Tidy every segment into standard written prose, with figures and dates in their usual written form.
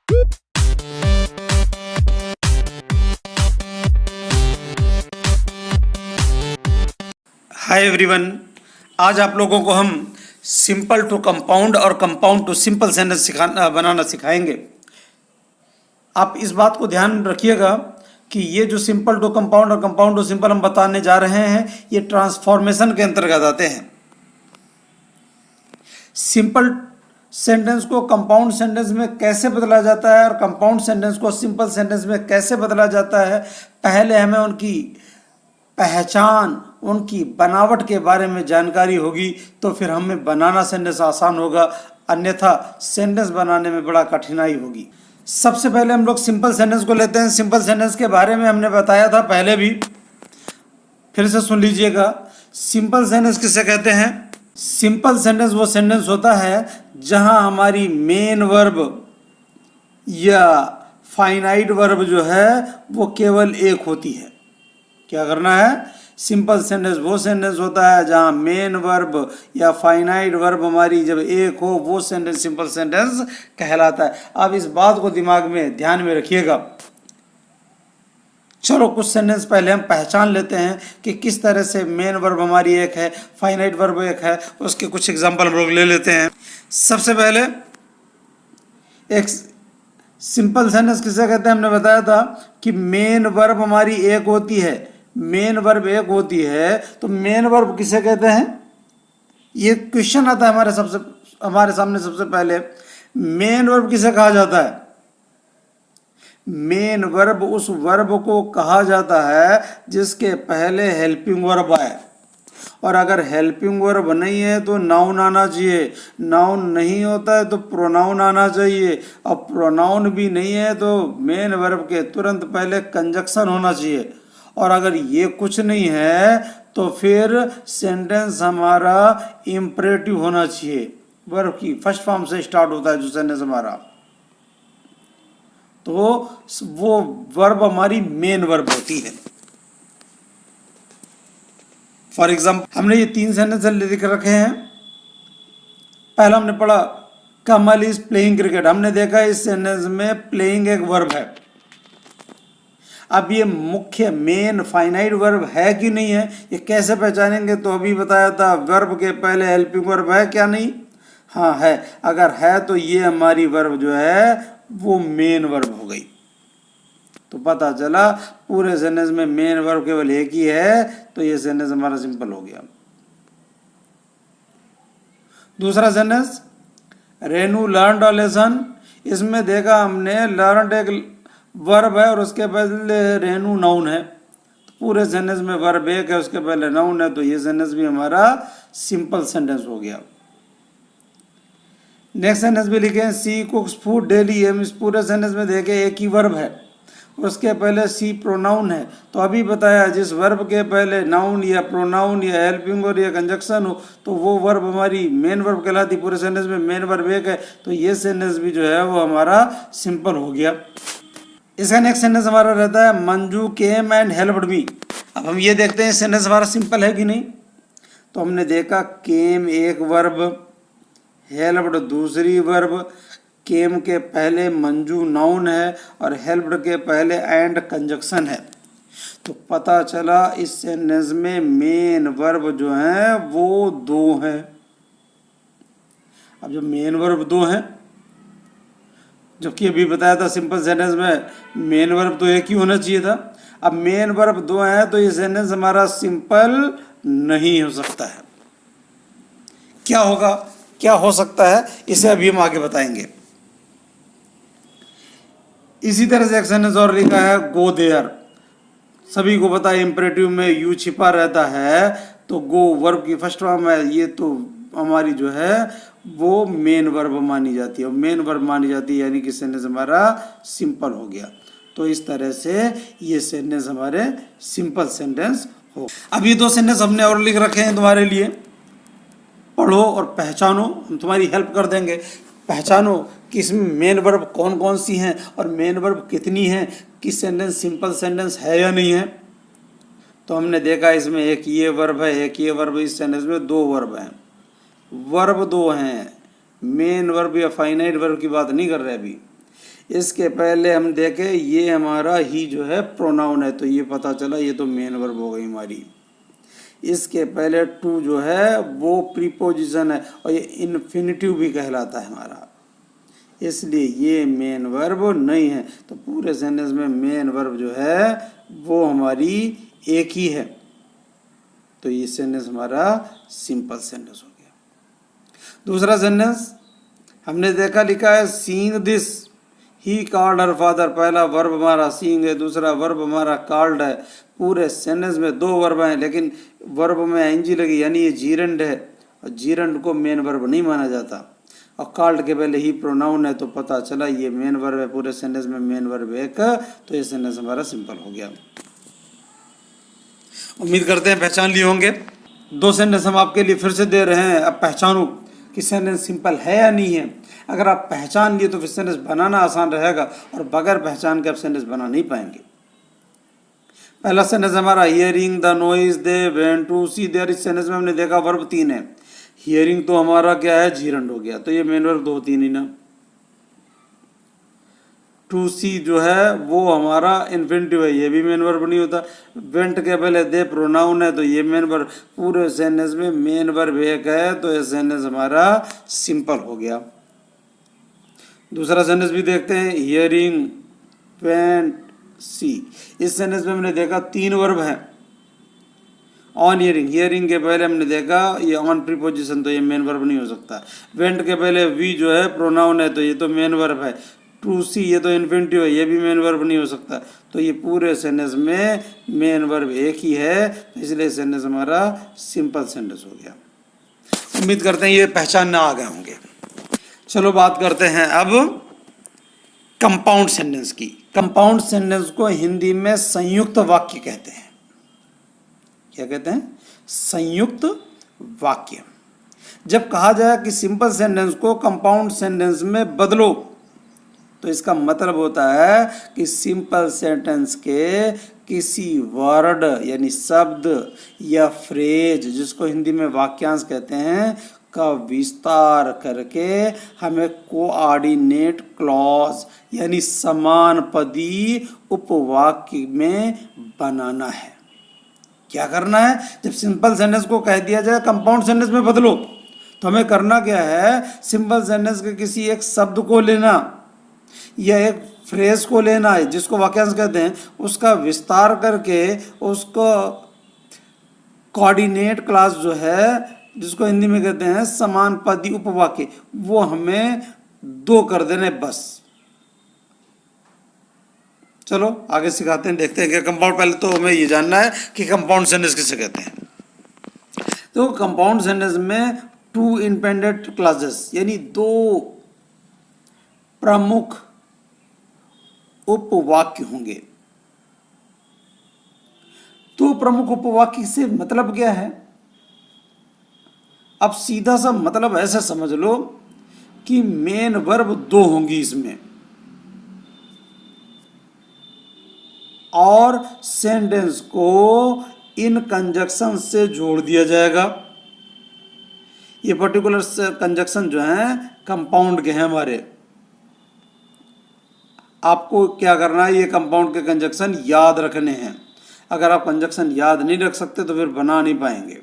Hi everyone, आज आप लोगों को हम सिंपल टू कंपाउंड और कंपाउंड टू सिंपल सेंटेंस बनाना सिखाएंगे। आप इस बात को ध्यान रखिएगा कि ये जो सिंपल टू कंपाउंड और कंपाउंड टू सिंपल हम बताने जा रहे हैं, ये ट्रांसफॉर्मेशन के अंतर्गत आते हैं। सिंपल सेंटेंस को कंपाउंड सेंटेंस में कैसे बदला जाता है और कंपाउंड सेंटेंस को सिंपल सेंटेंस में कैसे बदला जाता है, पहले हमें उनकी पहचान, उनकी बनावट के बारे में जानकारी होगी तो फिर हमें बनाना सेंटेंस आसान होगा, अन्यथा सेंटेंस बनाने में बड़ा कठिनाई होगी। सबसे पहले हम लोग सिंपल सेंटेंस को लेते हैं। सिंपल सेंटेंस के बारे में हमने बताया था पहले भी, फिर से सुन लीजिएगा। सिंपल सेंटेंस किसे कहते हैं? सिंपल सेंटेंस वो सेंटेंस होता है जहां हमारी मेन वर्ब या फाइनाइट वर्ब जो है वो केवल एक होती है। क्या करना है? सिंपल सेंटेंस वो सेंटेंस होता है जहां मेन वर्ब या फाइनाइट वर्ब हमारी जब एक हो, वो सेंटेंस सिंपल सेंटेंस कहलाता है। अब इस बात को दिमाग में ध्यान में रखिएगा। चलो कुछ सेंटेंस पहले हम पहचान लेते हैं कि किस तरह से मेन वर्ब हमारी एक है, फाइनाइट वर्ब एक है। उसके कुछ एग्जांपल हम लोग ले लेते हैं। सबसे पहले एक सिंपल सेंटेंस किसे कहते हैं? हमने बताया था कि मेन वर्ब हमारी एक होती है। मेन वर्ब एक होती है तो मेन वर्ब किसे कहते हैं? ये क्वेश्चन आता है हमारे सामने। सबसे पहले मेन वर्ब किसे कहा जाता है? मेन वर्ब उस वर्ब को कहा जाता है जिसके पहले हेल्पिंग वर्ब आए, और अगर हेल्पिंग वर्ब नहीं है तो नाउन आना चाहिए। नाउन नहीं होता है तो प्रोनाउन आना चाहिए, और प्रोनाउन भी नहीं है तो मेन वर्ब के तुरंत पहले कंजक्शन होना चाहिए। और अगर ये कुछ नहीं है तो फिर सेंटेंस हमारा इम्परेटिव होना चाहिए। वर्ब की फर्स्ट फॉर्म से स्टार्ट होता है जो सेंटेंस हमारा, तो वो वर्ब हमारी मेन वर्ब होती है। फॉर एग्जाम्पल हमने ये 3 सेंटेंस लिख रखे हैं। पहला हमने पढ़ा कमल इज प्लेइंग क्रिकेट। हमने देखा इस सेंटेंस में प्लेइंग एक वर्ब है। अब ये मुख्य मेन फाइनाइट वर्ब है कि नहीं है, ये कैसे पहचानेंगे? तो अभी बताया था वर्ब के पहले हेल्पिंग वर्ब है क्या? नहीं, हाँ है। अगर है तो ये हमारी वर्ब जो है वो मेन वर्ब हो गई। तो पता चला पूरे सेंटेंस में मेन वर्ब केवल एक ही है, तो ये सेंटेंस हमारा सिंपल हो गया। दूसरा sentence Renu learned a lesson. इसमें देखा हमने लर्नड एक वर्ब है और उसके पहले रेनू नाउन है। तो पूरे सेंटेंस में वर्ब एक है, उसके पहले नाउन है, तो ये सेंटेंस भी हमारा सिंपल सेंटेंस हो गया। नेक्स्ट सेंटेंस भी लिखे सी कुक्स फूड डेली। हम इस पूरे सेंटेंस में देखें एक ही वर्ब है, उसके पहले सी प्रोनाउन है। तो अभी बताया जिस वर्ब के पहले नाउन या प्रोनाउन या हेल्पिंग वर्ब या कंजक्शन हो तो वो वर्ब हमारी मेन वर्ब कहलाती। पूरे सेंटेंस में मेन वर्ब एक है, तो ये सेंटेंस भी जो है वो हमारा सिंपल हो गया। इसका नेक्स्ट सेंटेंस हमारा रहता है Manju came and helped me. अब हम ये देखते हैं सेंटेंस हमारा सिंपल है कि नहीं। तो हमने देखा केम एक वर्ब, हेल्प्ड दूसरी वर्ब, केम के पहले मंजू नाउन है और हेल्प्ड के पहले एंड कंजक्शन है। तो पता चला इस सेंटेंस में मेन वर्ब जो है वो 2 हैं। अब जो मेन वर्ब 2 हैं, जबकि अभी बताया था सिंपल सेंटेंस में मेन वर्ब तो एक ही होना चाहिए था। अब मेन वर्ब 2 है तो ये सेंटेंस हमारा सिंपल नहीं हो सकता है। क्या होगा, क्या हो सकता है, इसे अभी हम आगे बताएंगे। इसी तरह से एक सेंटेंस और लिखा है गो देयर। सभी को पता है इंपरेटिव में यू छिपा रहता है, तो गो वर्ब की फर्स्ट फॉर्म है, ये तो हमारी जो है वो मेन वर्ब मानी जाती है। और मेन वर्ब मानी जाती है यानी कि सेंटेंस हमारा सिंपल हो गया। तो इस तरह से ये सेंटेंस हमारे सिंपल सेंटेंस हो। अब ये 2 सेंटेंस हमने और लिख रखे हैं तुम्हारे लिए, पढ़ो और पहचानो। हम तुम्हारी हेल्प कर देंगे। पहचानो कि इसमें मेन वर्ब कौन कौन सी हैं और मेन वर्ब कितनी हैं, कि सेंटेंस सिंपल सेंटेंस है या नहीं है। तो हमने देखा इसमें एक ये वर्ब है, एक ये वर्ब। इस सेंटेंस में 2 वर्ब हैं, वर्ब 2 हैं। मेन वर्ब या फाइनाइट वर्ब की बात नहीं कर रहे अभी। इसके पहले हम देखें ये हमारा ही जो है प्रोनाउन है, तो ये पता चला ये तो मेन वर्ब हो गई हमारी। इसके पहले टू जो है वो प्रीपोजिशन है और ये इन्फिनिटिव भी कहलाता है हमारा, इसलिए ये मेन वर्ब नहीं है। तो पूरे सेंटेंस में मेन वर्ब जो है वो हमारी एक ही है, तो ये सेंटेंस हमारा सिंपल सेंटेंस हो गया। दूसरा सेंटेंस हमने देखा, लिखा है seeing this he called her father. पहला वर्ब हमारा सीइंग है, दूसरा वर्ब हमारा कॉल्ड है। पूरे सेंटेंस में दो वर्ब हैं, लेकिन वर्ब में एनजी लगी, यानी ये जीरंड है, और जीरंड को मेन वर्ब नहीं माना जाता। और कॉल्ड के पहले ही प्रोनाउन है, तो पता चला ये मेन वर्ब है। पूरे सेंटेंस में मेन वर्ब एक, तो ये सेंटेंस हमारा सिंपल हो गया। उम्मीद करते हैं पहचान लिए होंगे। दो सेंटेंस हम आपके लिए फिर से दे रहे हैं, अब पहचानो कि सेंटेंस सिंपल है या नहीं है। अगर आप पहचान लिए तो फिर सेंटेंस बनाना आसान रहेगा, और बगैर पहचान के आप सेंटेंस बना नहीं पाएंगे। पहला सेंटेंस हमारा hearing the noise they went to see there. इस सेंटेंस में हमने देखा वर्ब 3 है। हियरिंग तो हमारा क्या है, जीरंड हो गया, तो ये मेन वर्ब 2 3 ही ना। टू सी जो है वो हमारा इन्फिनिटिव है, ये भी मेन वर्ब नहीं होता। वेंट के पहले दे प्रोनाउन है, तो ये मेन वर्ब। पूरे सेंटेंस में मेन वर्ब एक है, तो ये सेंटेंस हमारा सिंपल हो गया। दूसरा सेंटेंस भी देखते हैं, हियरिंग वेंट सी। इस सेंटेंस में हमने देखा 3 वर्ब हैं। ऑन हियरिंग, हियरिंग के पहले हमने देखा ये ऑन प्रीपोजिशन, तो ये मेन वर्ब नहीं हो सकता। वेंट के पहले वी जो है प्रोनाउन है, तो ये तो मेन वर्ब है। टू सी ये तो इन्फिनिटिव है, ये भी मेन वर्ब नहीं हो सकता। तो ये पूरे सेंटेंस में मेन वर्ब एक ही है, तो इसलिए सेंटेंस हमारा सिंपल सेंटेंस हो गया। उम्मीद करते हैं ये पहचानना आ गए होंगे। चलो बात करते हैं अब कंपाउंड सेंटेंस की। कंपाउंड सेंटेंस को हिंदी में संयुक्त वाक्य कहते हैं। क्या कहते हैं? संयुक्त वाक्य। जब कहा जाए कि सिंपल सेंटेंस को कंपाउंड सेंटेंस में बदलो, तो इसका मतलब होता है कि सिंपल सेंटेंस के किसी वर्ड यानी शब्द या फ्रेज, जिसको हिंदी में वाक्यांश कहते हैं, का विस्तार करके हमें कोऑर्डिनेट क्लॉज यानी समानपदी उपवाक्य में बनाना है। क्या करना है? जब सिंपल सेंटेंस को कह दिया जाए कंपाउंड सेंटेंस में बदलो, तो हमें करना क्या है? सिंपल सेंटेंस के किसी एक शब्द को लेना या एक फ्रेज को लेना है जिसको वाक्यांश कहते हैं, उसका विस्तार करके उसको कोऑर्डिनेट क्लॉज जो है, जिसको हिंदी में कहते हैं समानपदी उपवाक्य, वो हमें 2 कर देने बस। चलो आगे सिखाते हैं, देखते हैं कि कंपाउंड। पहले तो हमें ये जानना है कि कंपाउंड सेंटेंस किसे कहते हैं। तो कंपाउंड सेंटेंस में 2 इंडिपेंडेंट क्लॉजेस यानी 2 प्रमुख उपवाक्य होंगे। 2 प्रमुख उपवाक्य से मतलब क्या है? अब सीधा सा मतलब ऐसे समझ लो कि मेन वर्ब 2 होंगी इसमें, और सेंटेंस को इन कंजक्शन से जोड़ दिया जाएगा। ये पर्टिकुलर कंजक्शन जो है कंपाउंड के हैं हमारे। आपको क्या करना है? ये कंपाउंड के कंजक्शन याद रखने हैं। अगर आप कंजक्शन याद नहीं रख सकते तो फिर बना नहीं पाएंगे।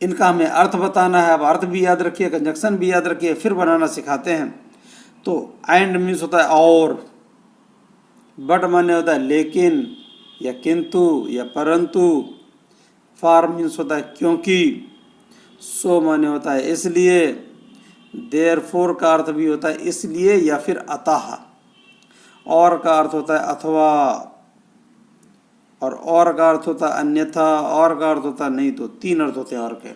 इनका हमें अर्थ बताना है। अब अर्थ भी याद रखिए, कंजक्शन भी याद रखिए, फिर बनाना सिखाते हैं। तो एंड मीन्स होता है और, बट माने होता है लेकिन या किंतु या परंतु, फॉर मीन्स होता है क्योंकि, सो माने होता है इसलिए, देयरफॉर का अर्थ भी होता है इसलिए या फिर अतः, और का अर्थ होता है अथवा, और का अर्थ होता है अन्यथा, और का अर्थ होता है नहीं तो। 3 अर्थ होते हैं और के,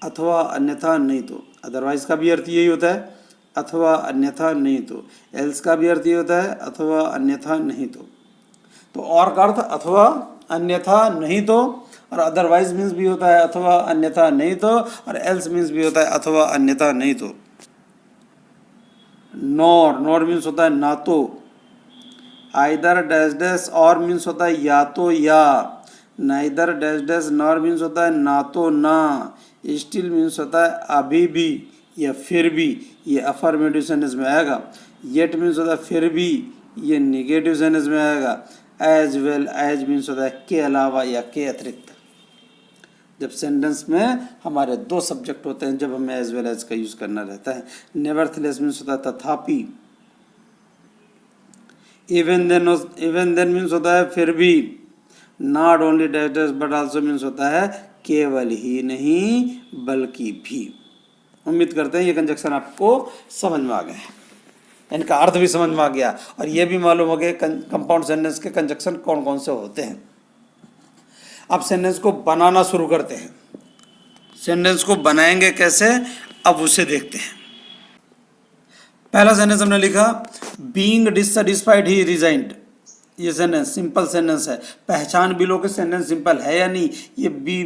अथवा अन्यथा नहीं तो। अदरवाइज का भी अर्थ यही होता है, अथवा अन्यथा नहीं तो। एल्स का भी अर्थ ये होता है, अथवा अन्यथा नहीं तो। तो और का अर्थ अथवा अन्यथा नहीं तो, और अदरवाइज मीन्स भी होता है अथवा अन्यथा नहीं तो, और एल्स मीन्स भी होता है अथवा अन्यथा नहीं तो। नॉर मीन्स होता है ना तो। आइदर डैश डैश और मीन्स होता है या तो या। Neither dash dash nor means होता है ना तो ना। स्टिल मीन्स होता है अभी भी या फिर भी, ये अफर्मेटिव सेंटेंस में आएगा। येट मीन्स होता है फिर भी, ये निगेटिव सेंटेंस में आएगा। एज वेल एज मीन्स होता है के अलावा या के अतिरिक्त। जब सेंटेंस में हमारे दो सब्जेक्ट होते हैं जब हमें एज वेल एज का यूज करना रहता है। नेवरथलेस मीन्स होता है तथापि। इवन देन मीन्स होता है फिर भी। Not only that is but also means होता है केवल ही नहीं बल्कि भी। उम्मीद करते हैं ये कंजक्शन आपको समझ में आ गया है, इनका अर्थ भी समझ में आ गया और ये भी मालूम हो गया कंपाउंड सेंटेंस के कंजक्शन कौन कौन से होते हैं। अब सेंटेंस को बनाना शुरू करते हैं। सेंटेंस को बनाएंगे कैसे, अब उसे देखते हैं। पहला सेंटेंस हमने लिखा बीइंग डिससैटिस्फाइड ही रिजाइंड। ये सेंटेंस सिंपल सेंटेंस है। पहचान भी लो कि सेंटेंस सिंपल है या नहीं। ये बी,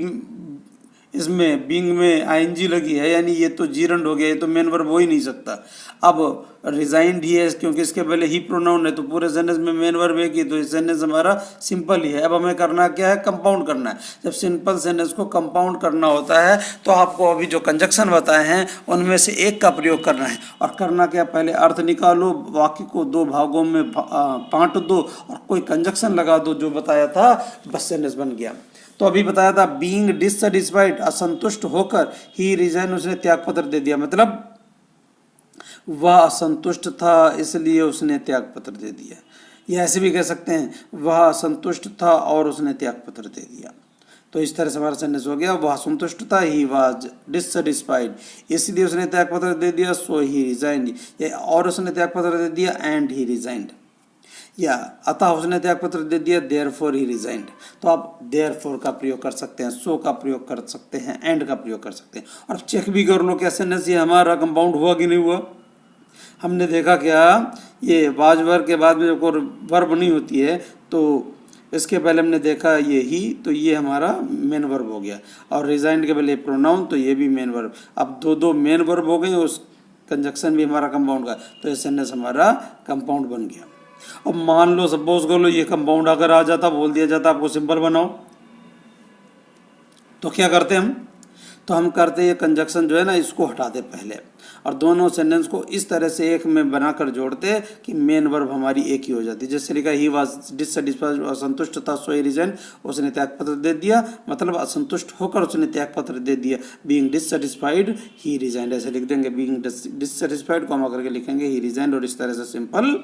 इसमें बीइंग में आईएनजी लगी है यानी ये तो जीरंड हो गया, ये तो मेन वर्ब हो ही नहीं सकता। अब रिजाइंड ही है क्योंकि इसके पहले ही प्रोनाउन है तो पूरे सेंटेंस में मेन वर्ब है कि, तो ये सेंटेंस हमारा सिंपल ही है। अब हमें करना क्या है, कंपाउंड करना है। जब सिंपल सेंटेंस को कंपाउंड करना होता है तो आपको अभी जो कंजक्शन बताए हैं उनमें से एक का प्रयोग करना है। और करना क्या, पहले अर्थ निकालो, वाक्य को दो भागों में बांट दो और कोई कंजक्शन लगा दो जो बताया था, बस सेंटेंस बन गया। तो अभी बताया था बीइंग डिससैटिस्फाइड, असंतुष्ट होकर, ही रिजाइन उसने त्यागपत्र दे दिया, मतलब वह असंतुष्ट था इसलिए उसने त्यागपत्र दे दिया। या ऐसे भी कह सकते हैं वह असंतुष्ट था और उसने त्यागपत्र दे दिया। तो इस तरह से हमारा सेंटेंस हो गया, वह असंतुष्ट था, ही वाज डिससैटिस्फाइड, इसलिए उसने त्यागपत्र दे दिया, सो ही रिजाइंड, और उसने त्यागपत्र दे दिया एंड ही रिजाइंड, या अतः उसने त्यागपत्र दे दिया देयरफॉर ही रिजाइंड। तो आप देयरफॉर का प्रयोग कर सकते हैं, सो का प्रयोग कर सकते हैं, एंड का प्रयोग कर सकते हैं। और चेक भी कर लो क्या सेंटेंस ये हमारा कंपाउंड हुआ कि नहीं हुआ। हमने देखा क्या, ये वाज वर्ब के बाद में जब कोई वर्ब नहीं होती है तो इसके पहले हमने देखा ये ही, तो ये हमारा मेन वर्ब हो गया। और रिजाइंड के पहले प्रोनाउन, तो ये भी मेन वर्ब। अब दो मेन वर्ब हो गए, उस कंजक्शन भी हमारा कंपाउंड का, तो ये सेंटेंस हमारा कंपाउंड बन गया। अब मान लो सपोज कर लो ये कंपाउंड अगर आ जाता, बोल दिया जाता आपको सिंपल बनाओ, तो क्या करते हम, तो हम करते ये कंजक्शन जो है ना इसको हटाते पहले और दोनों सेंटेंस को इस तरह से एक में बनाकर जोड़ते कि मेन वर्ब हमारी एक ही हो जाती। जैसे लिखा ही वाज डिससैटिस्फाइड, असंतुष्ट था, सो ही रिजाइन, उसने त्यागपत्र दे दिया, मतलब असंतुष्ट होकर उसने त्यागपत्र दे दिया। बीइंग डिससैटिस्फाइड ही रिजाइंड, ऐसे लिख देंगे, बीइंग डिससैटिस्फाइड कॉमा करके लिखेंगे ही रिजाइंड, और इस तरह से सिंपल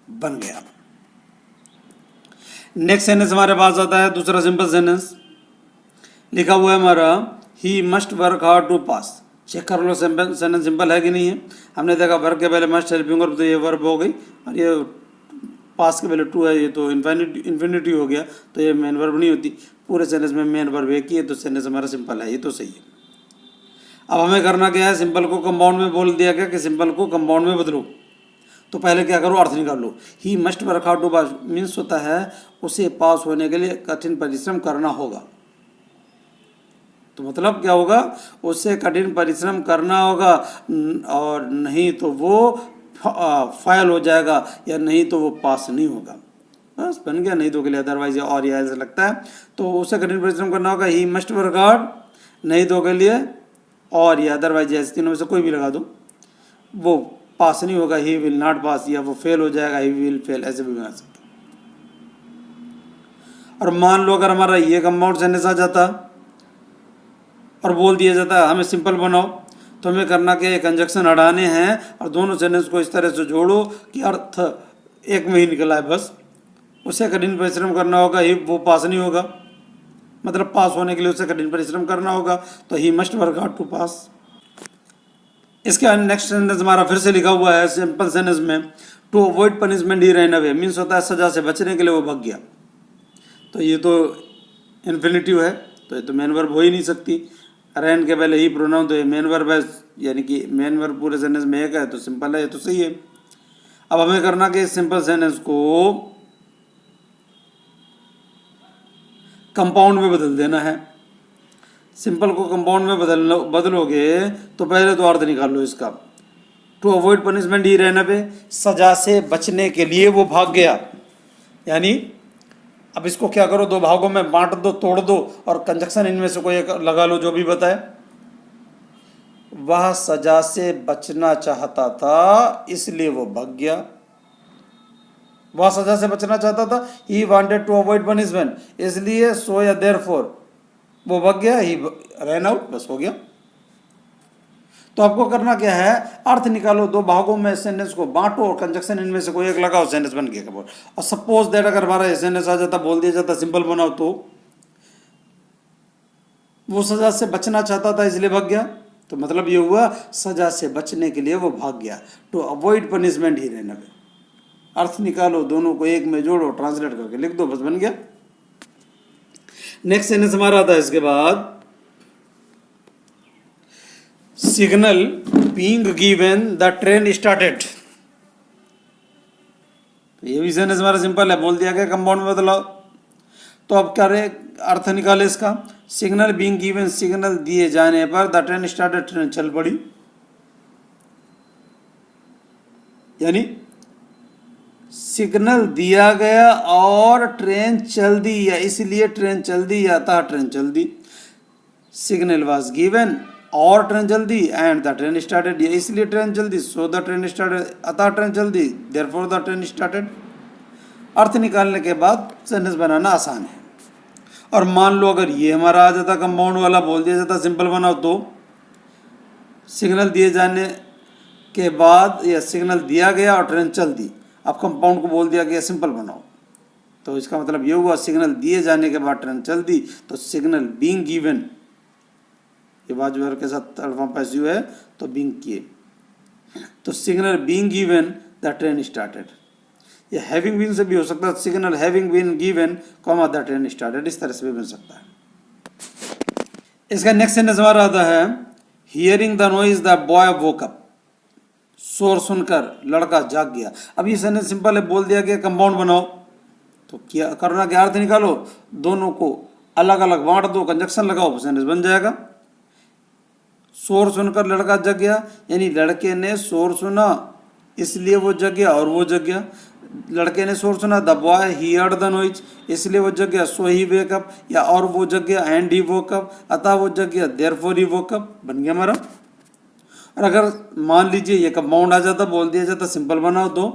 बन गया। नेक्स्ट सेंटेंस हमारे पास आता है दूसरा सिंपल सेंटेंस, लिखा हुआ है हमारा he must work hard to pass. Check कर लो सेंटेंस सिंपल है कि नहीं है। हमने देखा वर्क के पहले मस्ट हेल्पिंग वर्ब, तो ये वर्ब हो गई, और ये पास के पहले टू है, ये तो इन्फिनिटिव हो गया, तो ये मेन वर्ब नहीं होती। पूरे सेंटेंस में मेन वर्ब एक ही है, तो सेंटेंस हमारा सिंपल है, ये तो सही है। अब हमें करना क्या है, सिंपल को कंपाउंड में बोल दिया गया कि सिंपल को कंपाउंड में बदलो। तो पहले क्या करो, अर्थ निकाल लो। He must work hard to pass means होता है उसे पास होने के लिए कठिन परिश्रम करना होगा। तो मतलब क्या होगा, उससे कठिन परिश्रम करना होगा, और नहीं तो वो फेल हो जाएगा, या नहीं तो वो पास नहीं होगा। बस बन गया, नहीं तो के लिए अदरवाइज और या ऐसा लगता है, तो उसे कठिन परिश्रम करना होगा, ही मस्ट वर्क हार्ड, नहीं तो के लिए और या अदरवाइज, ऐसे तीनों में से कोई भी लगा दो, वो पास नहीं होगा, ही विल नॉट पास, या वो फेल हो जाएगा, ही विल फेल, ऐसे भी बना सकते। और मान लो अगर हमारा ये कंपाउंड सेंटेंस आ जाता और बोल दिया जाता हमें सिंपल बनाओ, तो हमें करना क्या है, कंजक्शन हटाने हैं और दोनों सेंटेंस को इस तरह से जोड़ो कि अर्थ एक में ही निकला है बस। उसे कठिन परिश्रम करना होगा, ही वो पास नहीं होगा, मतलब पास होने के लिए उसे कठिन परिश्रम करना होगा, तो he must work hard to pass. इसके बाद नेक्स्ट सेंटेंस हमारा फिर से लिखा हुआ है सिंपल सेंटेंस में, to avoid punishment he run away means होता है सजा से बचने के लिए वो भाग गया। तो ये तो इन्फिनिटिव है, तो ये तो मेन वर्ब हो ही नहीं सकती। रैन के पहले ही प्रोनाउन, तो ये मेन वर्ब है, यानी कि मेन वर्ब पूरे सेंटेंस में एक है, तो सिंपल है, ये तो सही है। अब हमें करना कि सिंपल सेंटेंस को कंपाउंड में बदल देना है। सिंपल को कंपाउंड में बदलोगे तो पहले तो अर्थ निकाल लो इसका। टू अवॉइड पनिशमेंट ही रहना पे, सजा से बचने के लिए वो भाग गया, यानी अब इसको क्या करो, दो भागों में बांट दो, तोड़ दो, और कंजक्शन इनमें से कोई एक लगा लो जो भी बताए। वह सजा से बचना चाहता था इसलिए वो भाग गया। वह सजा से बचना चाहता था, he wanted to avoid punishment, इसलिए सो या देयरफॉर वो भाग गया, ही रैन आउट, बस हो गया। तो आपको करना क्या है, अर्थ निकालो, दो भागों में सेंटेंस को बांटो और कंजक्शन इनमें से कोई एक लगाओ, सेंटेंस बन गया। बोल और सपोज दैट अगर हमारा सेंटेंस आ जाता, बोल दिया जाता सिंपल बनाओ, तो वो सजा से बचना चाहता था इसलिए भाग गया, तो मतलब ये हुआ सजा से बचने के लिए वो भाग गया, टू अवॉइड पनिशमेंट ही रहना। अर्थ निकालो, दोनों को एक में जोड़ो, ट्रांसलेट करके लिख दो, बस बन गया। नेक्स्ट सेंटेंस हमारा आता है इसके बाद, signal being given the train started. ये भी सेंटेंस हमारा सिंपल है, बोल दिया गया कंपाउंड में बदलाओ। तो अब क्या रहे, अर्थ निकाले इसका, सिग्नल बीइंग गिवन, सिग्नल दिए जाने पर द ट्रेन स्टार्टेड, ट्रेन चल पड़ी। यानी सिग्नल दिया गया और ट्रेन चल दी, या इसलिए ट्रेन चल दी, या अतः ट्रेन चल दी। सिग्नल वाज गिवन और ट्रेन चल दी, एंड द ट्रेन स्टार्टेड, या इसलिए ट्रेन चल दी, सो द ट्रेन स्टार्टेड, अतः ट्रेन चल दी, देयरफॉर द ट्रेन स्टार्टेड। अर्थ निकालने के बाद सेंटेंस बनाना आसान है। और मान लो अगर ये हमारा आ जाता कंपाउंड वाला, बोल दिया जाता सिंपल बनाओ, तो सिग्नल दिए जाने के बाद, या सिग्नल दिया गया और ट्रेन चल दी, अब कंपाउंड को बोल दिया गया सिंपल बनाओ, तो इसका मतलब ये हुआ सिग्नल दिए जाने के बाद ट्रेन चल दी, तो सिग्नल बीइंग गिवन, ये बाजू वर्ग के साथ थर्ड फॉर्म पैसिव है, तो बीइंग किए, तो signal being given the train started. ये हैविंग बीन से भी हो सकता है, signal having been given comma the train started, इस तरह से भी बन सकता है। इसका नेक्स्ट सेंटेंस हमारा आता है, hearing the noise the boy woke up, शोर सुनकर लड़का जाग गया। अब ये सेंटेंस सिंपल है, बोल दिया गया कंपाउंड बनाओ, तो क्या करना, क्या अर्थ निकालो, दोनों को अलग अलग बांट दो, कंजक्शन लगाओ, सेंटेंस बन जाएगा। शोर सुनकर लड़का जग गया, यानी लड़के ने शोर सुना इसलिए वो जग गया और वो जग गया। लड़के ने शोर सुना, the boy he heard the noise, इसलिए वो जग गया, सो ही वेक अप, या और वो जग गया, एंड ही वोक अप, अतः वो जग गया, देयरफॉर ही वोक अप, बन गया हमारा। और अगर मान लीजिए ये कंपाउंड आ जाता, बोल दिया जाता सिंपल बनाओ, तो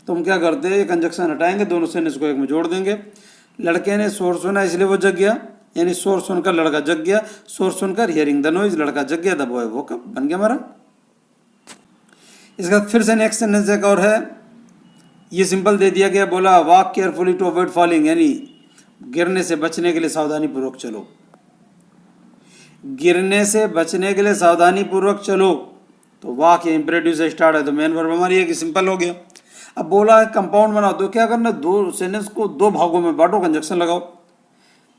हम क्या करते हैं, ये कंजक्शन हटाएंगे, दोनों सेंटेंस को एक में जोड़ देंगे। लड़के ने शोर सुना इसलिए वो जग गया, यानी शोर सुनकर लड़का जग गया, शोर सुनकर हियरिंग द नॉइज, लड़का जग गया, द बॉय वोक अप, बन गया हमारा। इसका फिर से नेक्स्ट सेंटेंस एक और है, ये सिंपल दे दिया गया, बोला walk carefully to avoid falling, यानी गिरने से बचने के लिए सावधानी पूर्वक चलो। गिरने से बचने के लिए सावधानी पूर्वक चलो, तो वॉक ये इंपरेटिव से स्टार्ट है, तो मेन वर्ब हमारी है कि सिंपल हो गया। अब बोला है कंपाउंड बनाओ, तो क्या करना, दो सेंटेंस को दो भागों में बांटो, कंजक्शन लगाओ।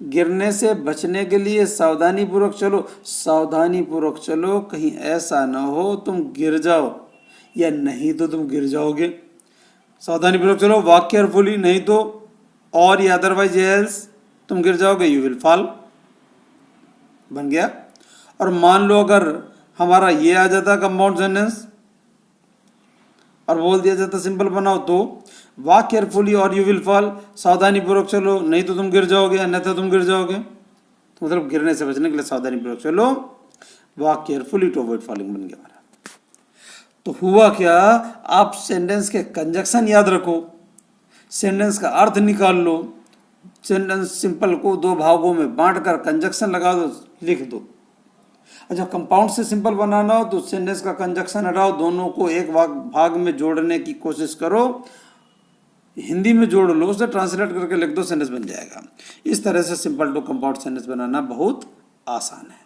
गिरने से बचने के लिए सावधानी पूर्वक चलो, सावधानी पूर्वक चलो, कहीं ऐसा ना हो तुम गिर जाओ, या नहीं तो तुम गिर जाओगे। सावधानी पूर्वक चलो, वॉक केयरफुली, नहीं तो और या अदरवाइज एल्स तुम गिर जाओगे, यू विल फॉल, बन गया। और मान लो अगर हमारा ये आ जाता कंपाउंड सेंटेंस और बोल दिया जाता सिंपल बनाओ, तो वॉक केयरफुली और यू विल फॉल, सावधानी पूर्वक चलो, नहीं तो तुम गिर जाओगे, अन्यथा तुम गिर जाओगे, तो मतलब गिरने से बचने के लिए सावधानी पूर्वक चलो, walk carefully to avoid falling, बन गया हमारा। तो हुआ क्या, आप सेंटेंस के कंजक्शन याद रखो, सेंटेंस का अर्थ निकाल लो, सेंटेंस सिंपल को दो भागों में बांटकर कंजक्शन लगा दो, लिख दो। अच्छा, कंपाउंड से सिंपल बनाना हो तो सेंटेंस का कंजक्शन हटाओ, दोनों को एक भाग में जोड़ने की कोशिश करो, हिंदी में जोड़ लो, उसे ट्रांसलेट करके लिख दो, सेंटेंस बन जाएगा। इस तरह से सिंपल टू कंपाउंड सेंटेंस बनाना बहुत आसान है।